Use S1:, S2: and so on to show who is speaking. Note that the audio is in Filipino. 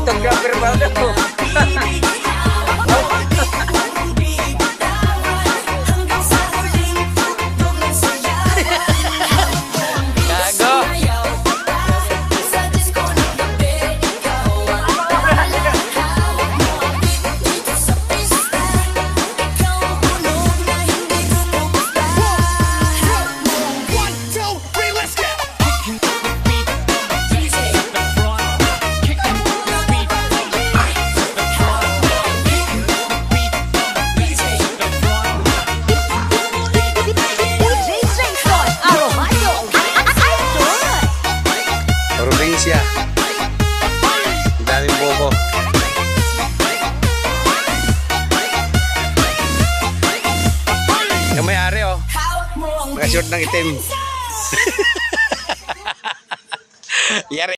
S1: photographer ba ako?
S2: Probinsya. Ang daming buko. Yung may-ari oh. Nakashort ng itim. Yari.